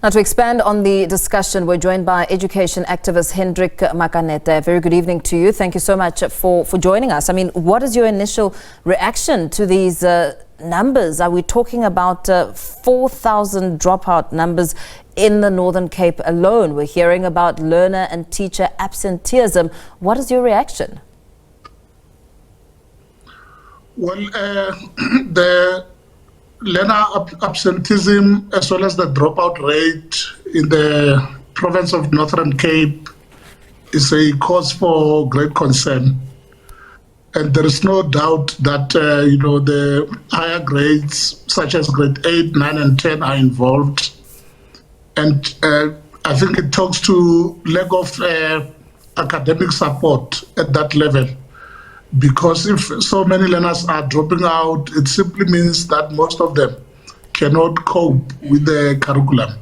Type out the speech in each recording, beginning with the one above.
Now, to expand on the discussion, we're joined by education activist Hendrick Makaneta. Very good evening to you. Thank you so much for joining us. I mean, what is your initial reaction to these numbers? Are we talking about 4,000 dropout numbers in the Northern Cape alone? We're hearing about learner and teacher absenteeism. What is your reaction? Well, the learner absenteeism as well as the dropout rate in the province of Northern Cape is a cause for great concern. And there is no doubt that, the higher grades, such as grade 8, 9, and 10 are involved. And I think it talks to lack of academic support at that level. Because if so many learners are dropping out, it simply means that most of them cannot cope with the curriculum.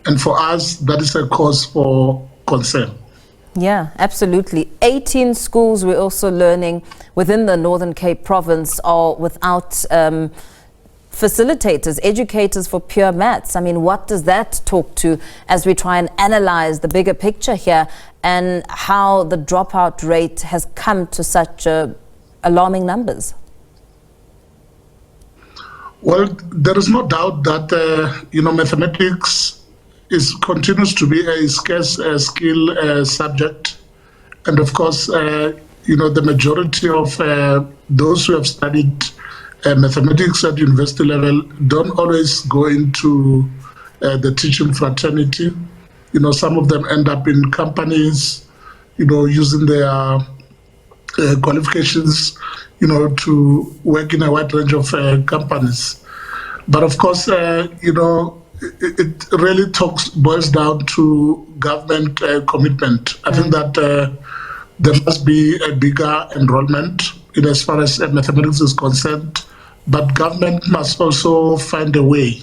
And for us, that is a cause for concern. Yeah, absolutely. 18 schools, we're also learning, within the Northern Cape province are without facilitators, educators for pure maths. I mean, what does that talk to as we try and analyze the bigger picture here and how the dropout rate has come to such alarming numbers? Well, there is no doubt that, mathematics continues to be a scarce skill subject. And of course, the majority of those who have studied mathematics at university level don't always go into the teaching fraternity. Some of them end up in companies, using their qualifications, to work in a wide range of companies. But of course, it really boils down to government commitment. I think that there must be a bigger enrollment as far as mathematics is concerned, but government must also find a way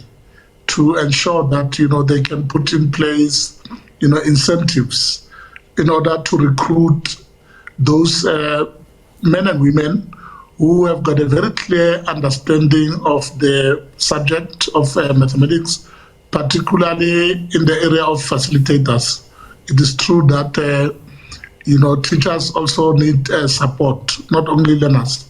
to ensure that they can put in place incentives in order to recruit those men and women who have got a very clear understanding of the subject of mathematics, particularly in the area of facilitators. It is true that teachers also need support, not only learners.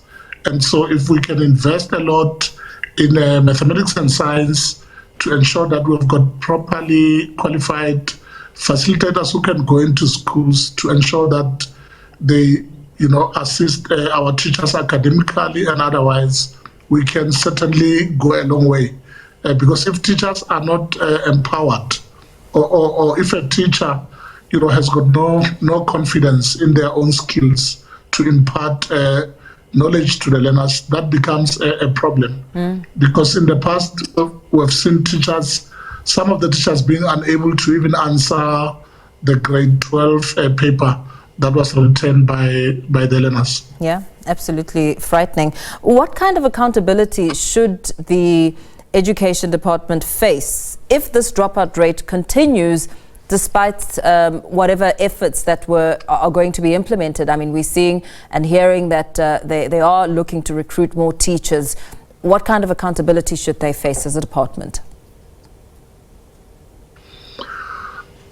And so if we can invest a lot in mathematics and science to ensure that we've got properly qualified facilitators who can go into schools to ensure that they assist our teachers academically and otherwise, we can certainly go a long way. Because if teachers are not empowered, or if a teacher has got no confidence in their own skills to impart knowledge to the learners, that becomes a problem. Because in the past, we've seen some of the teachers being unable to even answer the grade 12 paper that was written by the learners. Yeah, absolutely frightening. What kind of accountability should the Education Department face if this dropout rate continues despite whatever efforts that are going to be implemented? I mean, we're seeing and hearing that they are looking to recruit more teachers. What kind of accountability should they face as a department?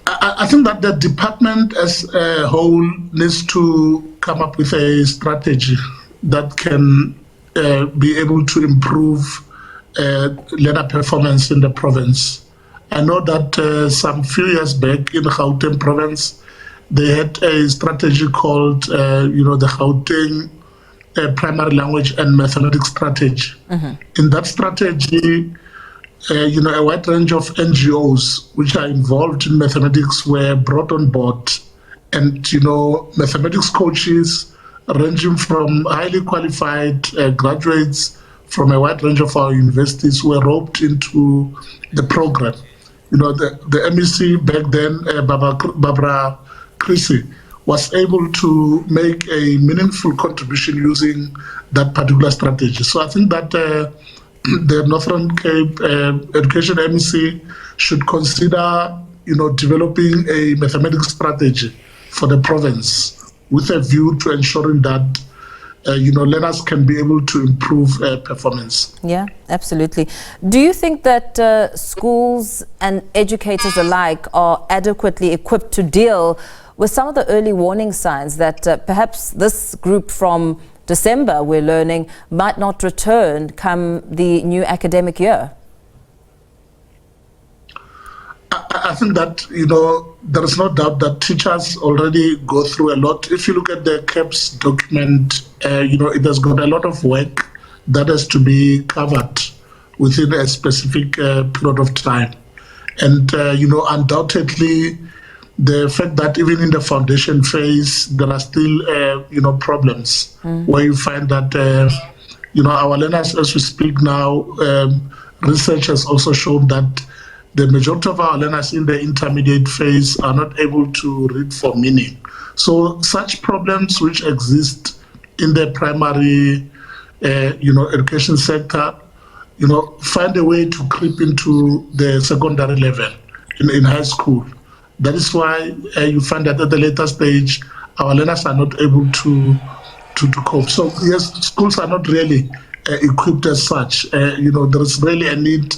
I think that the department as a whole needs to come up with a strategy that can be able to improve learner performance in the province. I know that some few years back in Gauteng province, they had a strategy called, the Gauteng Primary Language and Mathematics Strategy. In that strategy, a wide range of NGOs which are involved in mathematics were brought on board. And, mathematics coaches ranging from highly qualified graduates from a wide range of our universities were roped into the program. The MEC back then, Barbara Chrissy, was able to make a meaningful contribution using that particular strategy. So I think that the Northern Cape Education MEC should consider, developing a mathematics strategy for the province with a view to ensuring that learners can be able to improve performance. Yeah, absolutely. Do you think that schools and educators alike are adequately equipped to deal with some of the early warning signs that perhaps this group from December, we're learning, might not return come the new academic year? I think that, there is no doubt that teachers already go through a lot. If you look at the CAPS document, it has got a lot of work that has to be covered within a specific period of time. And, undoubtedly, the fact that even in the foundation phase, there are still, problems where you find that, our learners, as we speak now, research has also shown that the majority of our learners in the intermediate phase are not able to read for meaning. So such problems which exist in the primary, education sector, find a way to creep into the secondary level in high school. That is why you find that at the later stage, our learners are not able to cope. So yes, schools are not really equipped as such. There is really a need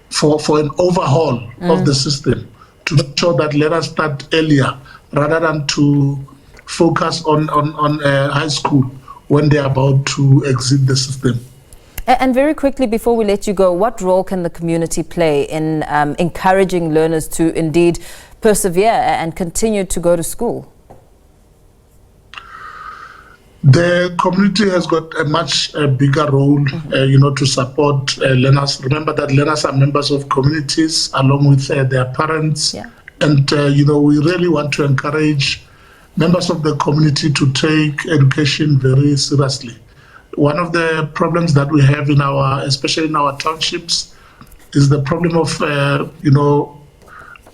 for an overhaul of the system to make sure that learners start earlier rather than to focus on high school when they're about to exit the system. And very quickly, before we let you go, what role can the community play in encouraging learners to indeed persevere and continue to go to school? The community has got a much bigger role, to support learners. Remember that learners are members of communities along with their parents. Yeah. And, we really want to encourage members of the community to take education very seriously. One of the problems that we have especially in our townships, is the problem of,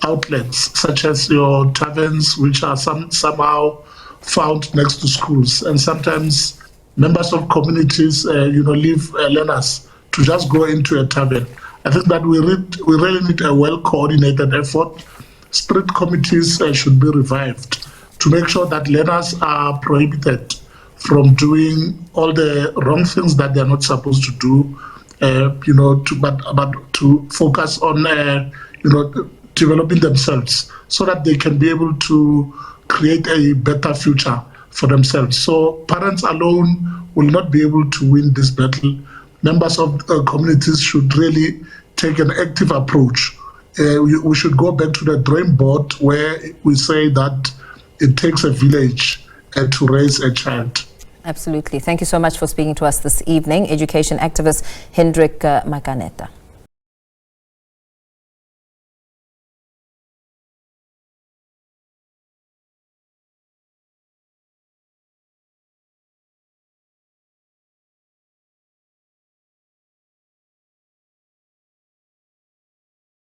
outlets such as your taverns, which are somehow found next to schools, and sometimes members of communities, leave learners to just go into a tavern. I think that we really need a well-coordinated effort. Street committees should be revived to make sure that learners are prohibited from doing all the wrong things that they're not supposed to do, but to focus on, developing themselves so that they can be able to create a better future for themselves. So parents alone will not be able to win this battle. Members of communities should really take an active approach. We should go back to the drawing board where we say that it takes a village to raise a child. Absolutely. Thank you so much for speaking to us this evening. Education activist Hendrick Makaneta.